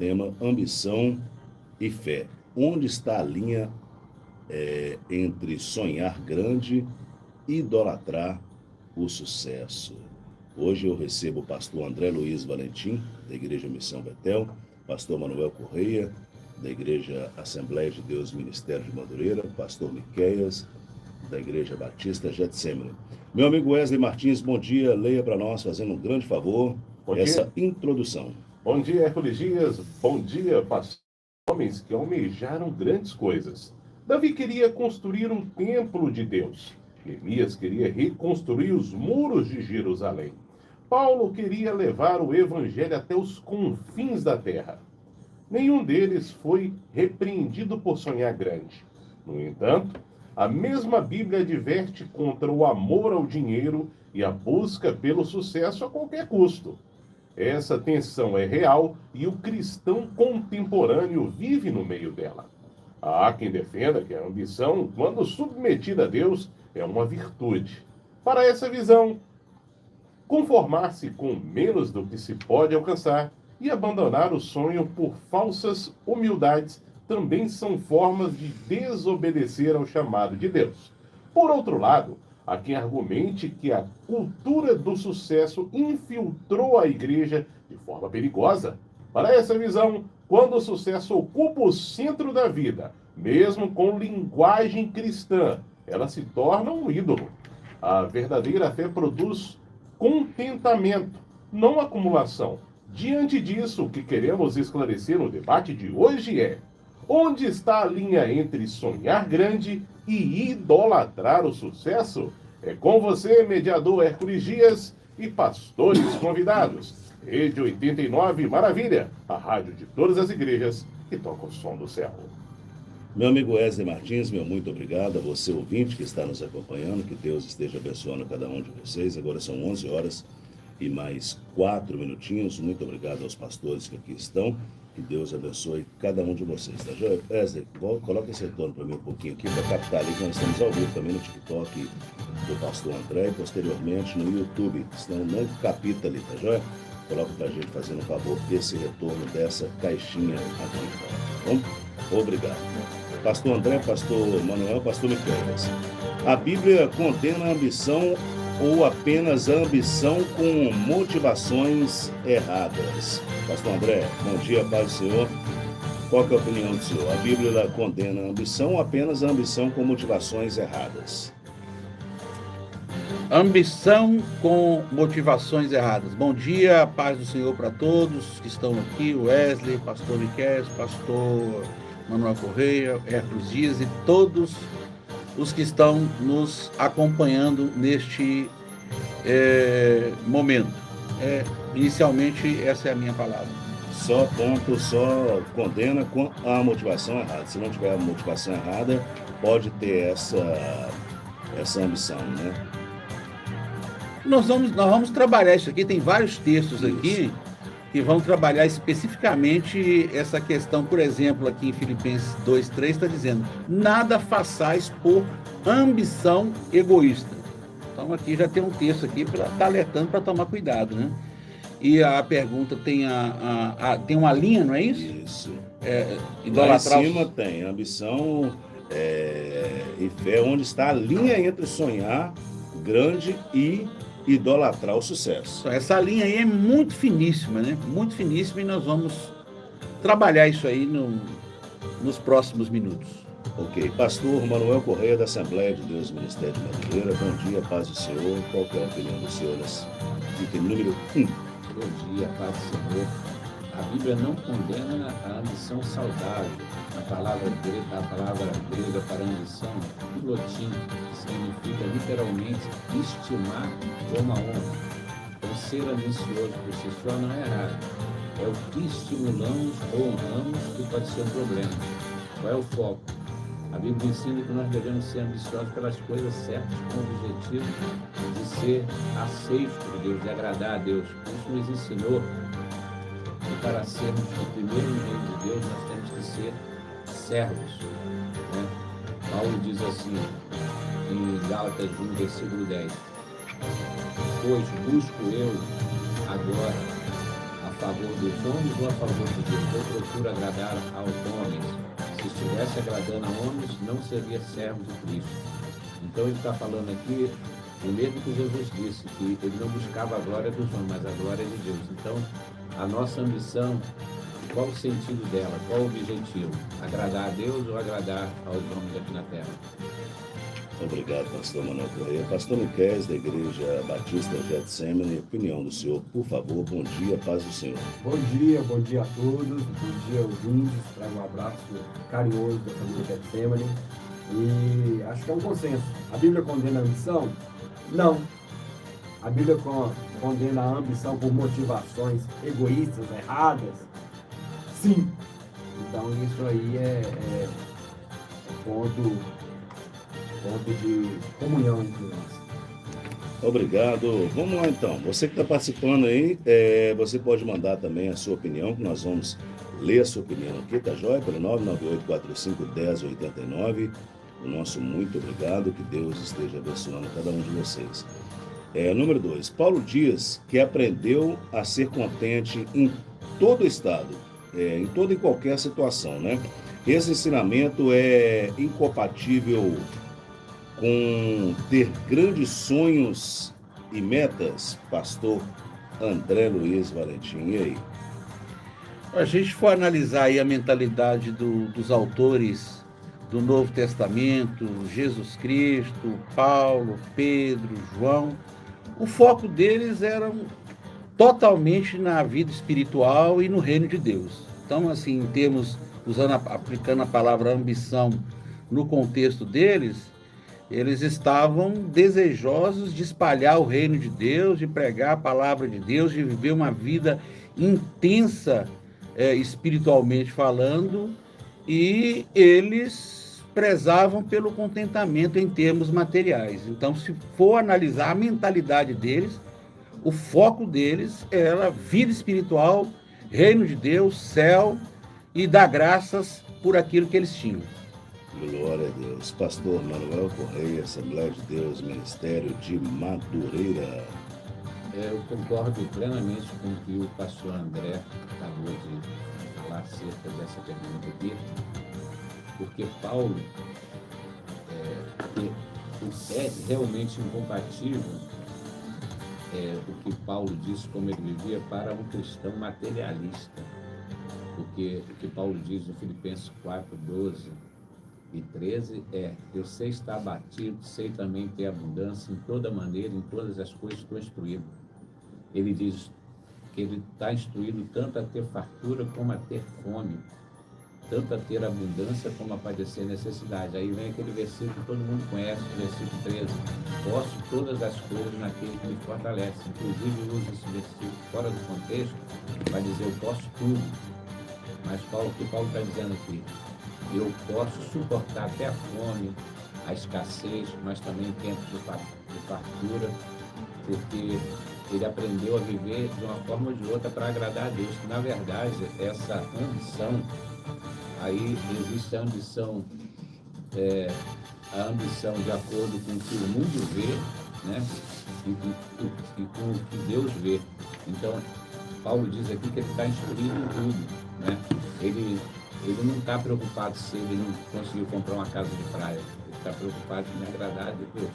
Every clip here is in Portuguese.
tema ambição e fé. Onde está a linha entre sonhar grande e idolatrar o sucesso? Hoje eu recebo o pastor André Luiz Valentim, da Igreja Missão Betel, pastor Manuel Correia, da Igreja Assembleia de Deus Ministério de Madureira, pastor Miqueias, da Igreja Batista Getsemane. Meu amigo Wesley Martins, bom dia. Leia para nós, fazendo um grande favor, essa introdução. Bom dia, Hércules Dias. Bom dia, pastores, homens que almejaram grandes coisas. Davi queria construir um templo de Deus. Neemias queria reconstruir os muros de Jerusalém. Paulo queria levar o evangelho até os confins da terra. Nenhum deles foi repreendido por sonhar grande. No entanto, a mesma Bíblia adverte contra o amor ao dinheiro e a busca pelo sucesso a qualquer custo. Essa tensão é real e o cristão contemporâneo vive no meio dela. Há quem defenda que a ambição, quando submetida a Deus, é uma virtude. Para essa visão, conformar-se com menos do que se pode alcançar e abandonar o sonho por falsas humildades também são formas de desobedecer ao chamado de Deus. Por outro lado, há quem argumente que a cultura do sucesso infiltrou a igreja de forma perigosa. Para essa visão, quando o sucesso ocupa o centro da vida, mesmo com linguagem cristã, ela se torna um ídolo. A verdadeira fé produz contentamento, não acumulação. Diante disso, o que queremos esclarecer no debate de hoje é: onde está a linha entre sonhar grande e idolatrar o sucesso? É com você, mediador Hércules Dias e pastores convidados. Rede 89 Maravilha, a rádio de todas as igrejas que toca o som do céu. Meu amigo Wesley Martins, meu muito obrigado a você, ouvinte, que está nos acompanhando. Que Deus esteja abençoando cada um de vocês. Agora são 11 horas e mais 4 minutinhos. Muito obrigado aos pastores que aqui estão. Que Deus abençoe cada um de vocês, tá joia? Wesley, coloca esse retorno para mim um pouquinho aqui, para captar ali que nós estamos ao vivo também no TikTok do pastor André e posteriormente no YouTube. Senão não capita ali, tá joia? Coloca para a gente, fazendo um favor, esse retorno dessa caixinha aqui, tá bom? Obrigado. Pastor André, pastor Manuel, pastor Miqueias. A Bíblia condena a ambição ou apenas a ambição com motivações erradas? Pastor André, bom dia, paz do Senhor. Qual que é a opinião do senhor? A Bíblia condena a ambição ou apenas a ambição com motivações erradas? Ambição com motivações erradas. Bom dia, paz do Senhor para todos que estão aqui, Wesley, pastor Miqueias, pastor Manuel Correia, Hércules Dias e todos os que estão nos acompanhando neste momento. Inicialmente, essa é a minha palavra. Só condena com a motivação errada. Se não tiver a motivação errada, pode ter essa ambição, né? Nós vamos trabalhar isso aqui, tem vários textos aqui que vão trabalhar especificamente essa questão. Por exemplo, aqui em Filipenses 2:3 está dizendo: nada façais por ambição egoísta. Então aqui já tem um texto aqui para estar alertando para tomar cuidado, né? E a pergunta tem uma linha, não é isso? Isso. Idolatrar. Lá em cima tem ambição e fé, onde está a linha entre sonhar grande e idolatrar o sucesso. Essa linha aí é muito finíssima, né? Muito finíssima, e nós vamos trabalhar isso aí nos próximos minutos. Ok. Pastor Manuel Correia, da Assembleia de Deus Ministério de Madureira. Bom dia, paz do Senhor. Qual que é a opinião do senhor nesse item número 1? Bom dia, paz do Senhor. A Bíblia não condena a ambição saudável. A palavra grega para ambição, pilotim, significa literalmente estimar como a honra. Então, ser ambicioso por si só não é errado. É o que estimulamos ou honramos que pode ser um problema. Qual é o foco? A Bíblia ensina que nós devemos ser ambiciosos pelas coisas certas, com o objetivo de ser aceitos por Deus, de agradar a Deus. Isso nos ensinou que para sermos o primeiro no reino de Deus, nós temos que ser servos, né? Paulo diz assim, em Gálatas 1, versículo 10: pois busco eu agora a favor dos homens ou a favor de Deus? Eu procuro agradar aos homens. Se estivesse agradando a homens, não seria servo de Cristo. Então ele está falando aqui o mesmo que Jesus disse, que ele não buscava a glória dos homens, mas a glória de Deus. Então, a nossa ambição, qual o sentido dela? Qual o objetivo? Agradar a Deus ou agradar aos homens aqui na terra? Obrigado, pastor Manuel Correia. Pastor Miqueias, da Igreja Batista Getsemane, opinião do senhor, por favor. Bom dia, paz do Senhor. Bom dia a todos, bom dia ouvintes, trago um abraço carinhoso da família Getsemane. E acho que é um consenso. A Bíblia condena a ambição? Não. A Bíblia condena a ambição por motivações egoístas, erradas? Sim. Então isso aí é ponto de comunhão entre nós. Obrigado. Vamos lá então. Você que está participando aí, você pode mandar também a sua opinião, que nós vamos ler a sua opinião aqui, tá joia? Pelo 998-45-1089. O nosso muito obrigado, que Deus esteja abençoando cada um de vocês. Número 2. Paulo diz que aprendeu a ser contente em todo estado, em toda e qualquer situação, né? Esse ensinamento é incompatível com ter grandes sonhos e metas, pastor André Luiz Valentim. E aí? A gente for analisar aí a mentalidade dos autores do Novo Testamento, Jesus Cristo, Paulo, Pedro, João, o foco deles era totalmente na vida espiritual e no reino de Deus. Então, assim, em termos, aplicando a palavra ambição no contexto deles, eles estavam desejosos de espalhar o reino de Deus, de pregar a palavra de Deus, de viver uma vida intensa espiritualmente falando, e eles prezavam pelo contentamento em termos materiais. Então, se for analisar a mentalidade deles, o foco deles era vida espiritual, reino de Deus, céu, e dar graças por aquilo que eles tinham. Glória a Deus. Pastor Manuel Correia, Assembleia de Deus, Ministério de Madureira. Eu concordo plenamente com o que o pastor André acabou de falar acerca dessa pergunta aqui, porque Paulo é realmente incompatível o que Paulo disse como ele vivia para um cristão materialista, porque o que Paulo diz no Filipenses 4, 12 e 13 eu sei estar abatido, sei também ter abundância em toda maneira, em todas as coisas estou instruído. Ele diz que ele está instruído tanto a ter fartura como a ter fome, tanto a ter abundância como a padecer necessidade. Aí vem aquele versículo que todo mundo conhece, o versículo 13. Posso todas as coisas naquele que me fortalece. Inclusive usa esse versículo fora do contexto, vai dizer eu posso tudo. Mas o que Paulo está dizendo aqui? Eu posso suportar até a fome, a escassez, mas também tempos de fartura, porque ele aprendeu a viver de uma forma ou de outra para agradar a Deus. Na verdade, essa ambição, aí existe a ambição de acordo com o que o mundo vê, né? E com o que Deus vê. Então, Paulo diz aqui que ele está instruído em tudo, né? Ele não está preocupado se ele não conseguiu comprar uma casa de praia. Ele está preocupado em agradar a Deus.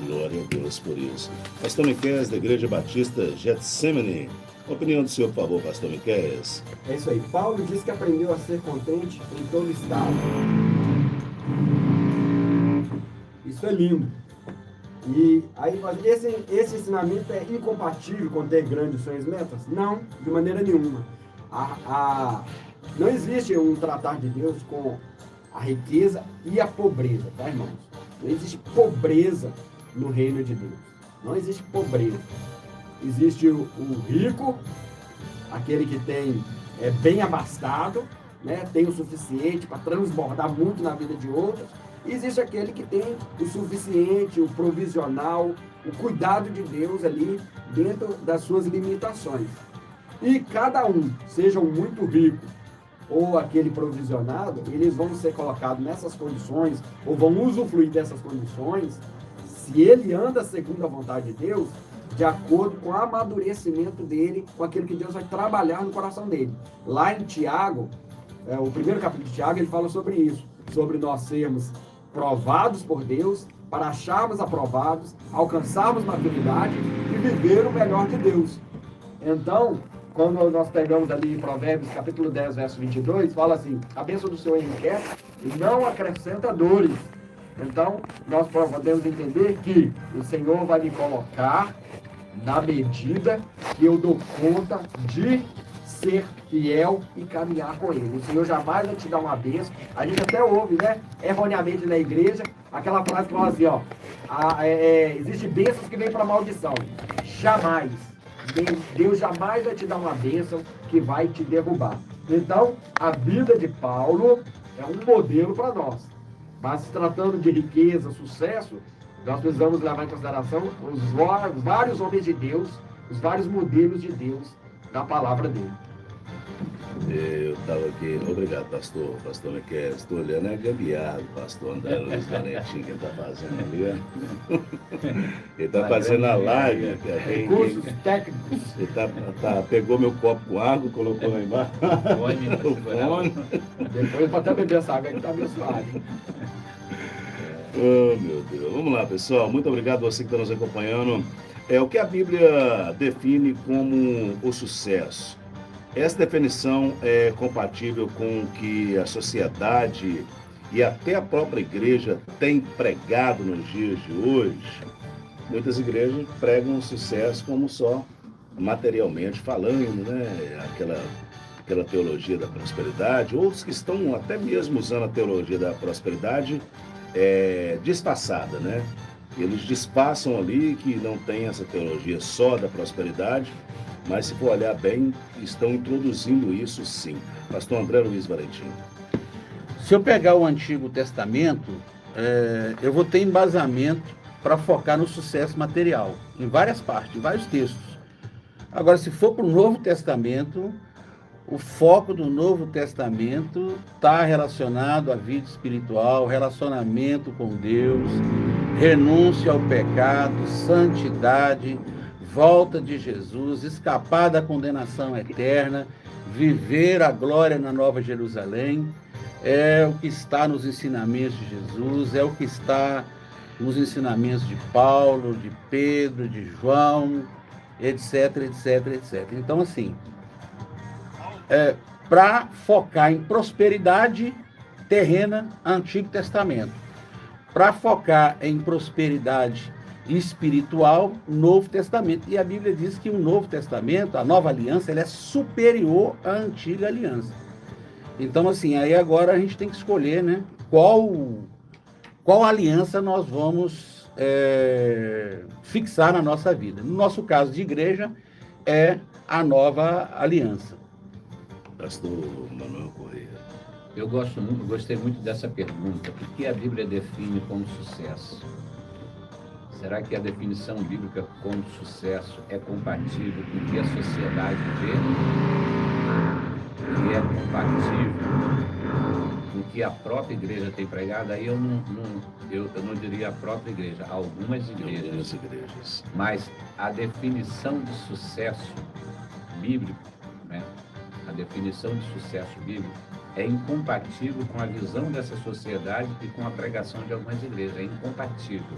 Glória a Deus por isso. Pastor Miqueias, da Igreja Batista Getsemane. Opinião do senhor, por favor, pastor Miqueias. É isso aí. Paulo diz que aprendeu a ser contente em todo estado. Isso é lindo. E aí, esse ensinamento é incompatível com ter grandes sonhos e metas? Não, de maneira nenhuma. Não existe um tratar de Deus com a riqueza e a pobreza, tá, irmãos? Não existe pobreza no reino de Deus. Não existe pobreza. Existe o rico, aquele que é bem abastado, né? Tem o suficiente para transbordar muito na vida de outros. E existe aquele que tem o suficiente, o provisional, o cuidado de Deus ali dentro das suas limitações. E cada um, sejam muito rico ou aquele provisionado, eles vão ser colocados nessas condições, ou vão usufruir dessas condições, se ele anda segundo a vontade de Deus, de acordo com o amadurecimento dele, com aquilo que Deus vai trabalhar no coração dele. Lá em Tiago, o primeiro capítulo de Tiago, ele fala sobre isso, sobre nós sermos provados por Deus, para acharmos aprovados, alcançarmos maturidade e viver o melhor de Deus. Então, quando nós pegamos ali Provérbios capítulo 10, verso 22, fala assim: a bênção do Senhor enriquece e não acrescenta dores. Então, nós podemos entender que o Senhor vai me colocar na medida que eu dou conta de ser fiel e caminhar com Ele. O Senhor jamais vai te dar uma bênção. A gente até ouve, né, erroneamente na igreja, aquela frase que fala assim, ó, existe bênçãos que vêm para maldição. Jamais. Deus jamais vai te dar uma bênção que vai te derrubar. Então, a vida de Paulo é um modelo para nós. Mas se tratando de riqueza, sucesso, nós precisamos levar em consideração os vários homens de Deus, os vários modelos de Deus na palavra dele. Eu estava aqui, obrigado, pastor Miquel, estou olhando, é gambiarra, pastor André Luiz Valentim, que ele está fazendo ali, ó. Ele está fazendo a live, Recursos técnicos. Ele pegou meu copo com água, colocou lá embaixo. Depois para até beber essa água que está abençoado. Oh, meu Deus. Vamos lá, pessoal. Muito obrigado a você que está nos acompanhando. O que a Bíblia define como o sucesso? Essa definição é compatível com o que a sociedade e até a própria igreja tem pregado nos dias de hoje. Muitas igrejas pregam o sucesso como só materialmente falando, né? Aquela teologia da prosperidade. Outros que estão até mesmo usando a teologia da prosperidade disfarçada, né? Eles disfarçam ali que não tem essa teologia só da prosperidade, mas se for olhar bem, estão introduzindo isso sim. Pastor André Luiz Valentim. Se eu pegar o Antigo Testamento, eu vou ter embasamento para focar no sucesso material, em várias partes, em vários textos. Agora, se for para o Novo Testamento, o foco do Novo Testamento está relacionado à vida espiritual, relacionamento com Deus, renúncia ao pecado, santidade, volta de Jesus, escapar da condenação eterna, viver a glória na Nova Jerusalém. É o que está nos ensinamentos de Jesus, é o que está nos ensinamentos de Paulo, de Pedro, de João, etc, etc, etc. Então, assim, para focar em prosperidade terrena, Antigo Testamento. Para focar em prosperidade espiritual, Novo Testamento. E a Bíblia diz que o Novo Testamento, a Nova Aliança, ela é superior à Antiga Aliança. Então, assim, aí agora a gente tem que escolher, né, qual aliança nós vamos fixar na nossa vida. No nosso caso de igreja, é a Nova Aliança. Pastor Manuel Correia. Eu gostei muito dessa pergunta. O que a Bíblia define como sucesso? Será que a definição bíblica como sucesso é compatível com o que a sociedade vê? E é compatível com o que a própria igreja tem pregado? Aí eu não diria a própria igreja, algumas igrejas. Mas a definição de sucesso bíblico, né? A definição de sucesso bíblico é incompatível com a visão dessa sociedade e com a pregação de algumas igrejas. É incompatível.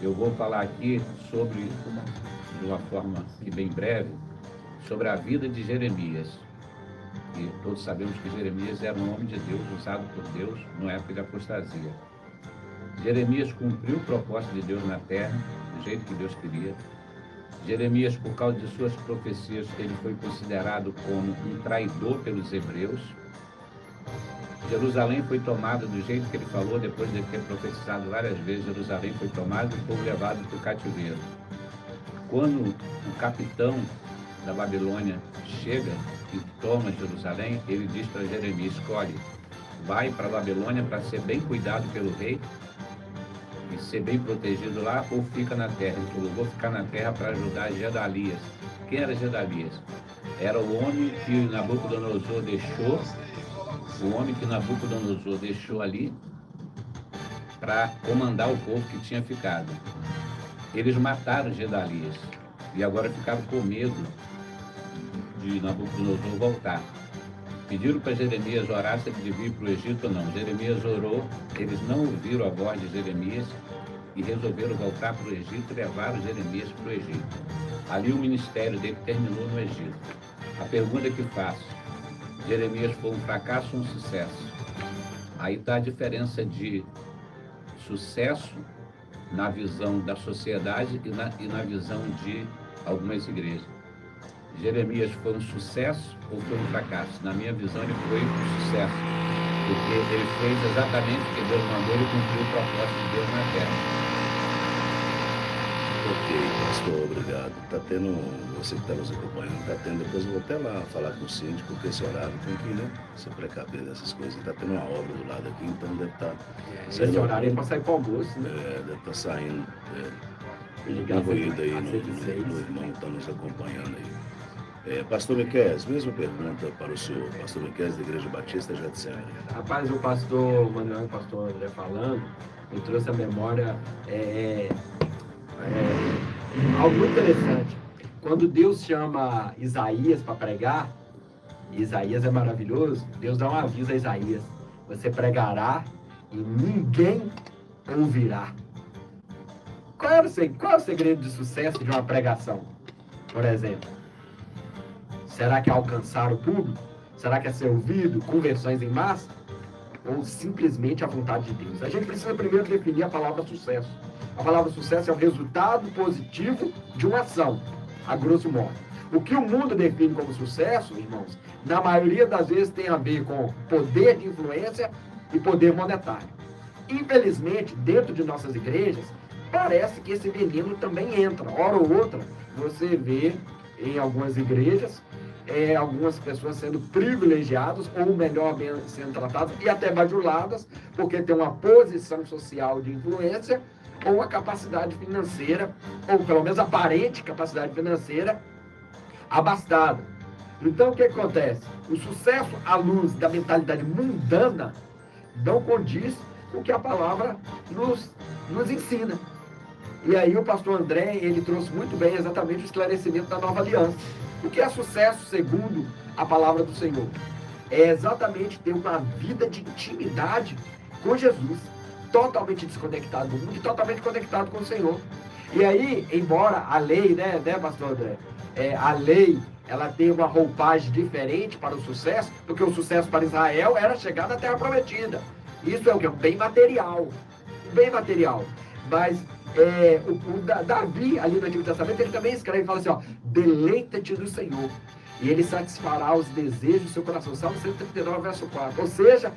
Eu vou falar aqui sobre, de uma forma bem breve, sobre a vida de Jeremias. E todos sabemos que Jeremias era um homem de Deus, usado por Deus na época de apostasia. Jeremias cumpriu o propósito de Deus na terra, do jeito que Deus queria. Jeremias, por causa de suas profecias, ele foi considerado como um traidor pelos hebreus. Jerusalém foi tomada do jeito que ele falou, depois de ter profetizado várias vezes. Jerusalém foi tomada e o povo levado para o cativeiro. Quando o capitão da Babilônia chega e toma Jerusalém, ele diz para Jeremias: escolhe, vai para a Babilônia para ser bem cuidado pelo rei e ser bem protegido lá, ou fica na terra. Ele falou: vou ficar na terra para ajudar Gedalias. Quem era Gedalias? Era o homem que Nabucodonosor deixou, ali para comandar o povo que tinha ficado. Eles mataram Gedalias e agora ficaram com medo de Nabucodonosor voltar. Pediram para Jeremias orar se ele devia ir para o Egito ou não. Jeremias orou, eles não ouviram a voz de Jeremias e resolveram voltar para o Egito e levaram Jeremias para o Egito. Ali o ministério dele terminou no Egito. A pergunta que faço, Jeremias foi um fracasso ou um sucesso? Aí está a diferença de sucesso na visão da sociedade e na visão de algumas igrejas. Jeremias foi um sucesso ou foi um fracasso? Na minha visão, ele foi um sucesso, porque ele fez exatamente o que Deus mandou e cumpriu o propósito de Deus na terra. Ok, pastor, obrigado. Está tendo, você que está nos acompanhando, está tendo, depois eu vou até lá falar com o síndico, porque esse horário tem que, né, se precaver dessas coisas. Está tendo uma obra do lado aqui, então deve estar Esse horário é para sair para o almoço, né? deve estar saindo Ligar corrida aí às no 16. irmão que está nos acompanhando aí. Pastor Miqueias, mesma pergunta para o senhor, pastor Miqueias da Igreja Batista Getsemane. Rapaz, o pastor Manuel e o pastor André falando, me trouxe à memória algo muito interessante. Quando Deus chama Isaías para pregar, Isaías é maravilhoso, Deus dá um aviso a Isaías: você pregará e ninguém ouvirá. Qual é o segredo de sucesso de uma pregação, por exemplo? Será que é alcançar o público? Será que é ser ouvido? Conversões em massa? Ou simplesmente a vontade de Deus? A gente precisa primeiro definir a palavra sucesso. A palavra sucesso é o resultado positivo de uma ação, a grosso modo. O que o mundo define como sucesso, irmãos, na maioria das vezes tem a ver com poder de influência e poder monetário. Infelizmente, dentro de nossas igrejas, parece que esse veneno também entra. Hora ou outra, você vê em algumas igrejas algumas pessoas sendo privilegiadas, ou melhor, sendo tratadas e até bajuladas, porque tem uma posição social de influência ou uma capacidade financeira, ou pelo menos aparente capacidade financeira, abastada. Então, o que acontece? O sucesso à luz da mentalidade mundana não condiz com o que a palavra nos ensina. E aí o pastor André, ele trouxe muito bem exatamente o esclarecimento da nova aliança. O que é sucesso segundo a palavra do Senhor? É exatamente ter uma vida de intimidade com Jesus, totalmente desconectado do mundo e totalmente conectado com o Senhor. E aí, embora a lei, né pastor André? A lei, ela tem uma roupagem diferente para o sucesso, porque o sucesso para Israel era chegar na Terra Prometida. Isso é o que? Um bem material. Um bem material. Mas Davi, ali no Antigo Testamento, ele também escreve e fala assim, ó: deleita-te do Senhor, e ele satisfará os desejos do seu coração. Salmo 139, verso 4. Ou seja,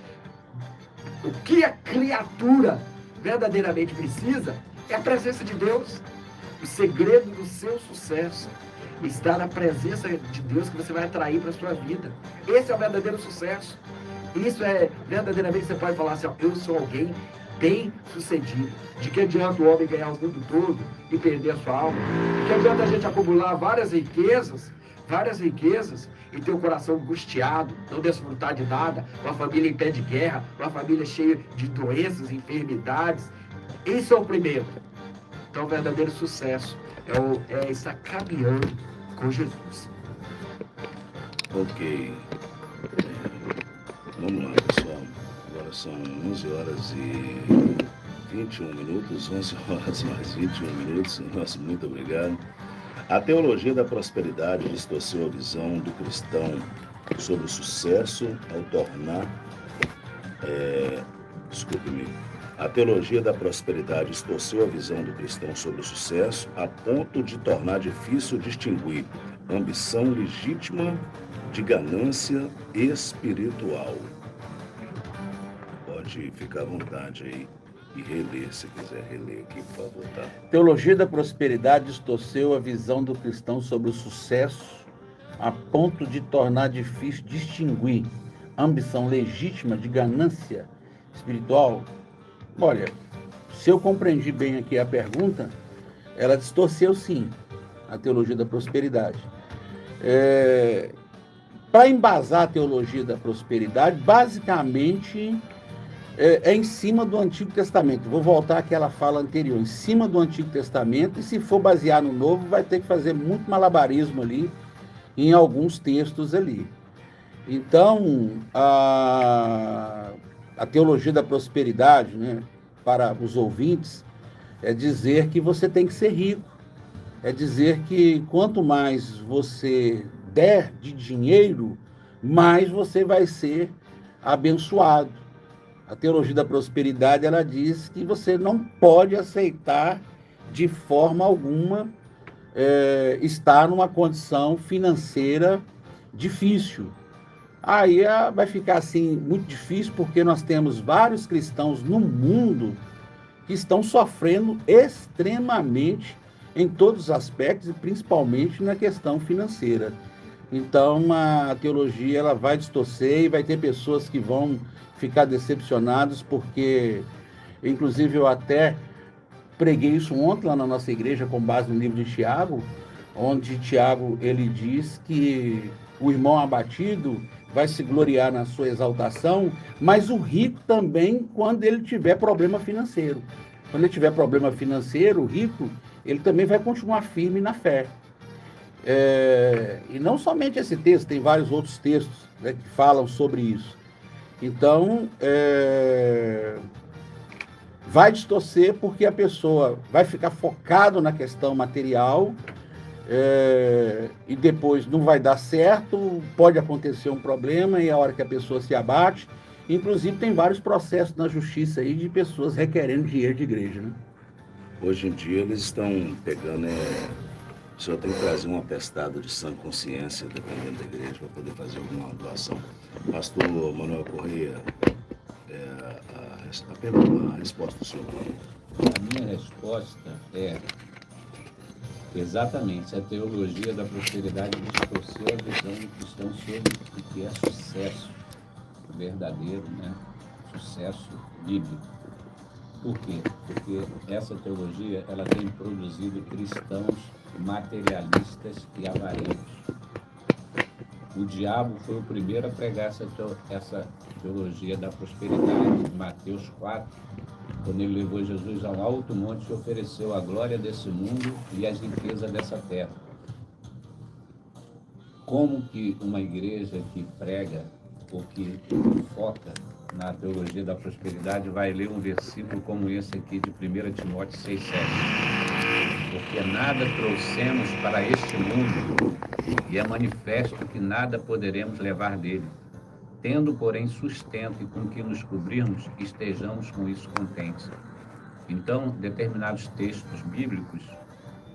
o que a criatura verdadeiramente precisa é a presença de Deus. O segredo do seu sucesso está na presença de Deus que você vai atrair para a sua vida. Esse é o verdadeiro sucesso. Isso é verdadeiramente, você pode falar assim, ó: eu sou alguém bem sucedido. De que adianta o homem ganhar o mundo todo e perder a sua alma? De que adianta a gente acumular várias riquezas e ter o coração angustiado, não desfrutar de nada, uma família em pé de guerra, uma família cheia de doenças, enfermidades? Isso é o primeiro. Então, o verdadeiro sucesso é estar caminhando com Jesus. Ok. Vamos lá, pessoal. Agora são 11 horas e 21 minutos, 11 horas mais 21 minutos. Nossa, muito obrigado. A teologia da prosperidade distorceu a visão do cristão sobre o sucesso ao tornar... Desculpe-me. A teologia da prosperidade distorceu a visão do cristão sobre o sucesso a ponto de tornar difícil distinguir ambição legítima de ganância espiritual. Pode ficar à vontade aí e reler, se quiser reler aqui, por favor, tá? Teologia da prosperidade distorceu a visão do cristão sobre o sucesso a ponto de tornar difícil distinguir ambição legítima de ganância espiritual. Olha, se eu compreendi bem aqui a pergunta, ela distorceu sim a teologia da prosperidade. Para embasar a teologia da prosperidade, basicamente é em cima do Antigo Testamento. Vou voltar àquela fala anterior. Em cima do Antigo Testamento, e se for basear no Novo, vai ter que fazer muito malabarismo ali, em alguns textos ali. Então, a teologia da prosperidade, né, para os ouvintes, é dizer que você tem que ser rico. É dizer que quanto mais você der de dinheiro, mais você vai ser abençoado. A teologia da prosperidade, ela diz que você não pode aceitar de forma alguma estar numa condição financeira difícil. Aí vai ficar assim muito difícil, porque nós temos vários cristãos no mundo que estão sofrendo extremamente em todos os aspectos, e principalmente na questão financeira. Então, a teologia ela vai distorcer e vai ter pessoas que vão ficar decepcionadas, porque, inclusive, eu até preguei isso ontem lá na nossa igreja, com base no livro de Tiago, onde Tiago ele diz que o irmão abatido vai se gloriar na sua exaltação, mas o rico também quando ele tiver problema financeiro. Quando ele tiver problema financeiro, o rico, ele também vai continuar firme na fé. E não somente esse texto, tem vários outros textos, né, que falam sobre isso. Então, vai distorcer porque a pessoa vai ficar focado na questão material, e depois não vai dar certo, pode acontecer um problema e a hora que a pessoa se abate. Inclusive, tem vários processos na justiça aí de pessoas requerendo dinheiro de igreja, né? Hoje em dia eles estão pegando, o senhor tem que trazer um atestado de sã consciência, dependendo da igreja, para poder fazer alguma doação. Pastor Manuel Correia, a resposta do senhor. A minha resposta é exatamente a teologia da prosperidade distorceu a visão do cristão sobre o que é sucesso verdadeiro, né? Sucesso bíblico. Por quê? Porque essa teologia ela tem produzido cristãos materialistas e avarentos. O diabo foi o primeiro a pregar essa teologia da prosperidade. Em Mateus 4, quando ele levou Jesus a um alto monte e ofereceu a glória desse mundo e as riquezas dessa terra. Como que uma igreja que prega ou que foca na teologia da prosperidade vai ler um versículo como esse aqui de 1 Timóteo 6,7? Porque nada trouxemos para este mundo e é manifesto que nada poderemos levar dele. Tendo, porém, sustento e com que nos cobrirmos, estejamos com isso contentes. Então, determinados textos bíblicos,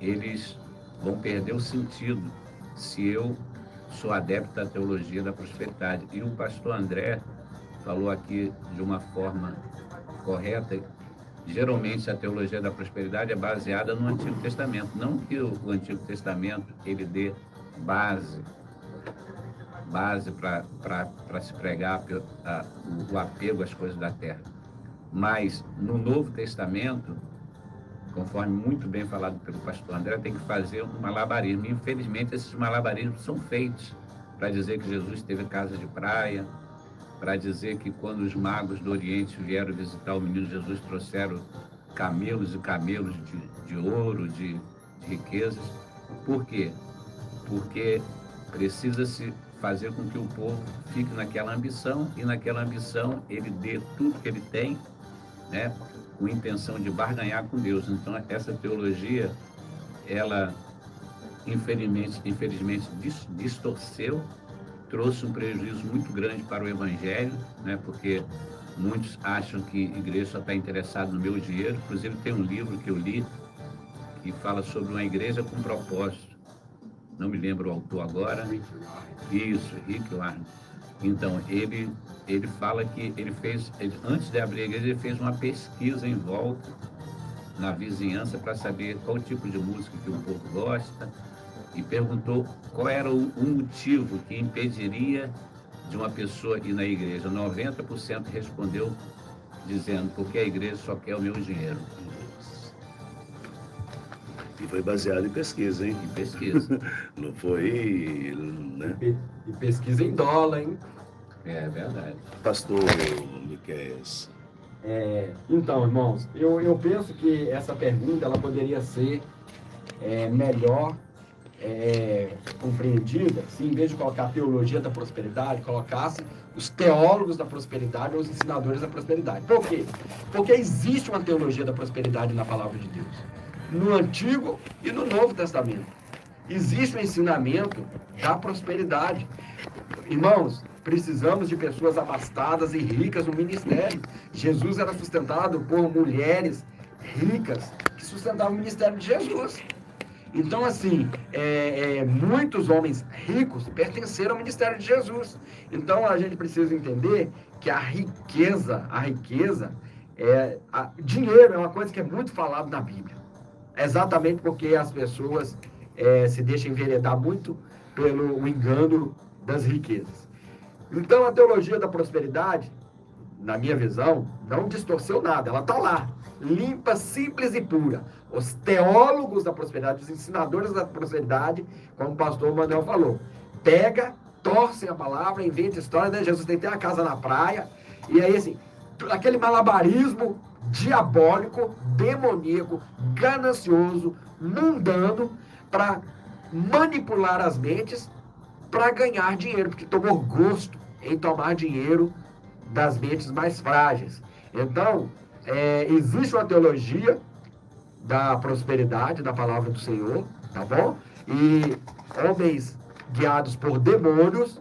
eles vão perder o sentido se eu sou adepto da teologia da prosperidade. E o pastor André falou aqui de uma forma correta. Geralmente a teologia da prosperidade é baseada no Antigo Testamento. Não que o Antigo Testamento ele dê base para se pregar o apego às coisas da terra. Mas no Novo Testamento, conforme muito bem falado pelo pastor André, tem que fazer um malabarismo. Infelizmente, esses malabarismos são feitos para dizer que Jesus teve casa de praia, para dizer que quando os magos do Oriente vieram visitar o menino Jesus, trouxeram camelos e camelos de ouro, de riquezas. Por quê? Porque precisa-se fazer com que o povo fique naquela ambição, e naquela ambição ele dê tudo que ele tem, né, com intenção de barganhar com Deus. Então, essa teologia, ela, infelizmente distorceu, trouxe um prejuízo muito grande para o Evangelho, né, porque muitos acham que a igreja só está interessada no meu dinheiro. Inclusive, tem um livro que eu li que fala sobre uma igreja com propósito. Não me lembro o autor agora. Isso, Rick Warren. Então, ele fala que antes de abrir a igreja, ele fez uma pesquisa em volta, na vizinhança, para saber qual tipo de música que o povo gosta, e perguntou qual era o motivo que impediria de uma pessoa ir na igreja. 90% respondeu dizendo, porque a igreja só quer o meu dinheiro. E foi baseado em pesquisa, hein? Em pesquisa. Não foi, né? E pesquisa em dólar, hein? É verdade. Pastor Miqueias, Então, irmãos, eu penso que essa pergunta ela poderia ser melhor compreendida se, em vez de colocar a teologia da prosperidade, colocasse os teólogos da prosperidade ou os ensinadores da prosperidade. Por quê? Porque existe uma teologia da prosperidade na palavra de Deus, no Antigo e no Novo Testamento. Existe um ensinamento da prosperidade. Irmãos, precisamos de pessoas abastadas e ricas no ministério. Jesus era sustentado por mulheres ricas que sustentavam o ministério de Jesus. Então, assim, muitos homens ricos pertenceram ao ministério de Jesus. Então, a gente precisa entender que dinheiro é uma coisa que é muito falado na Bíblia. Exatamente porque as pessoas se deixam enveredar muito pelo engano das riquezas. Então, a teologia da prosperidade, na minha visão, não distorceu nada. Ela está lá, limpa, simples e pura. Os teólogos da prosperidade, os ensinadores da prosperidade, como o pastor Manuel falou, torcem a palavra, inventam história, né? Jesus tem até a casa na praia, e aí, assim, aquele malabarismo diabólico, demoníaco, ganancioso, mundano, para manipular as mentes para ganhar dinheiro, porque tomou gosto em tomar dinheiro das mentes mais frágeis. Então, existe uma teologia da prosperidade, da palavra do Senhor, tá bom? E homens guiados por demônios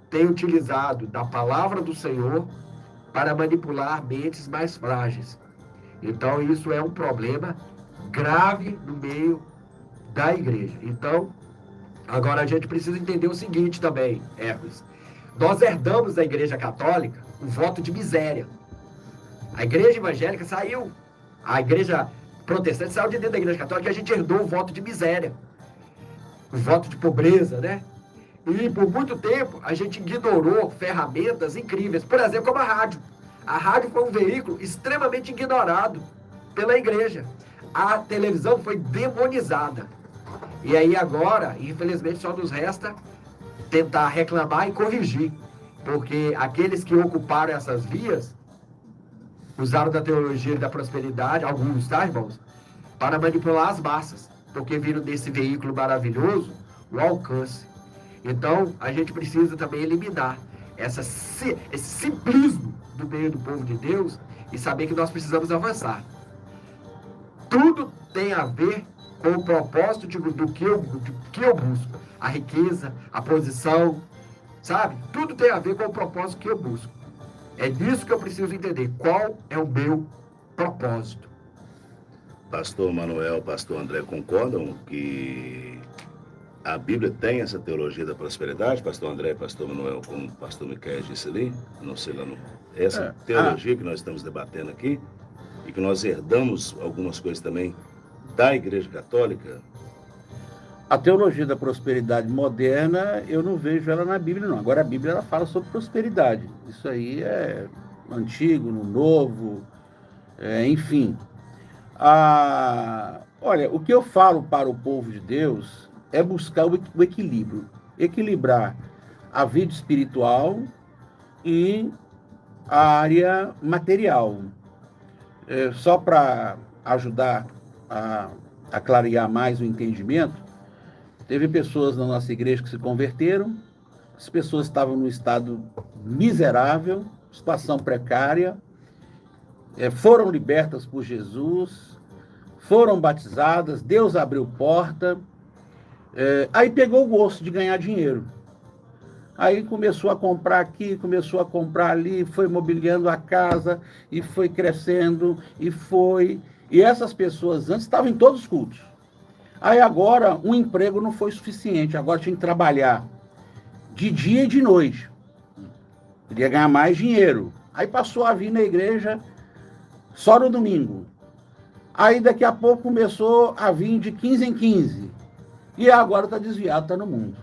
têm utilizado da palavra do Senhor para manipular mentes mais frágeis. Então, isso é um problema grave no meio da igreja. Então, agora a gente precisa entender o seguinte também, Hércules. Nós herdamos da Igreja Católica o voto de miséria. A Igreja Evangélica saiu, a Igreja Protestante saiu de dentro da Igreja Católica e a gente herdou o voto de miséria, o voto de pobreza, né? E por muito tempo a gente ignorou ferramentas incríveis, por exemplo, como a rádio. A rádio foi um veículo extremamente ignorado pela igreja. A televisão foi demonizada. E aí agora, infelizmente, só nos resta tentar reclamar e corrigir, porque aqueles que ocuparam essas vias usaram da teologia da prosperidade, alguns, tá, irmãos, para manipular as massas, porque viram desse veículo maravilhoso o alcance. Então, a gente precisa também eliminar esse simplismo do meio do povo de Deus e saber que nós precisamos avançar. Tudo tem a ver com o propósito do que eu busco. A riqueza, a posição, sabe? Tudo tem a ver com o propósito que eu busco. É disso que eu preciso entender. Qual é o meu propósito? Pastor Manuel, pastor André, concordam que a Bíblia tem essa teologia da prosperidade? Pastor André, pastor Manuel, como o pastor Miquel disse ali, não sei lá, essa teologia que nós estamos debatendo aqui, e que nós herdamos algumas coisas também da Igreja Católica. A teologia da prosperidade moderna, eu não vejo ela na Bíblia, não. Agora, a Bíblia ela fala sobre prosperidade. Isso aí é no Antigo, no Novo, enfim. Olha, o que eu falo para o povo de Deus é buscar o equilíbrio. Equilibrar a vida espiritual e a área material. Só para ajudar a clarear mais o entendimento, teve pessoas na nossa igreja que se converteram, as pessoas estavam num estado miserável, situação precária, foram libertas por Jesus, foram batizadas, Deus abriu porta, aí pegou o gosto de ganhar dinheiro. Aí começou a comprar aqui, começou a comprar ali, foi mobiliando a casa, e foi crescendo, e essas pessoas antes estavam em todos os cultos. Aí agora, um emprego não foi suficiente, agora tinha que trabalhar de dia e de noite. Queria ganhar mais dinheiro. Aí passou a vir na igreja só no domingo. Aí daqui a pouco começou a vir de 15 em 15. E agora está desviado, está no mundo.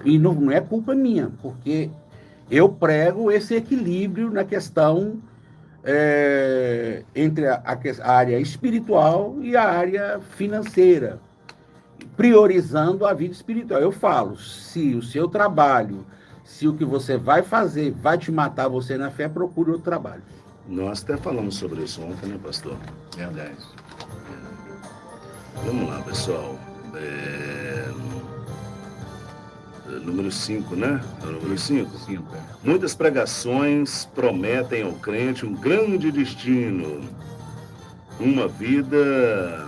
E não é culpa minha, porque eu prego esse equilíbrio na questão entre a área espiritual e a área financeira, priorizando a vida espiritual. Eu falo, se o seu trabalho, se o que você vai fazer vai te matar você na fé, procure outro trabalho. Nós até falamos sobre isso ontem, né, pastor? Verdade. Vamos lá, pessoal. Número 5, né? É o número 5. 5, é. Muitas pregações prometem ao crente um grande destino. Uma vida...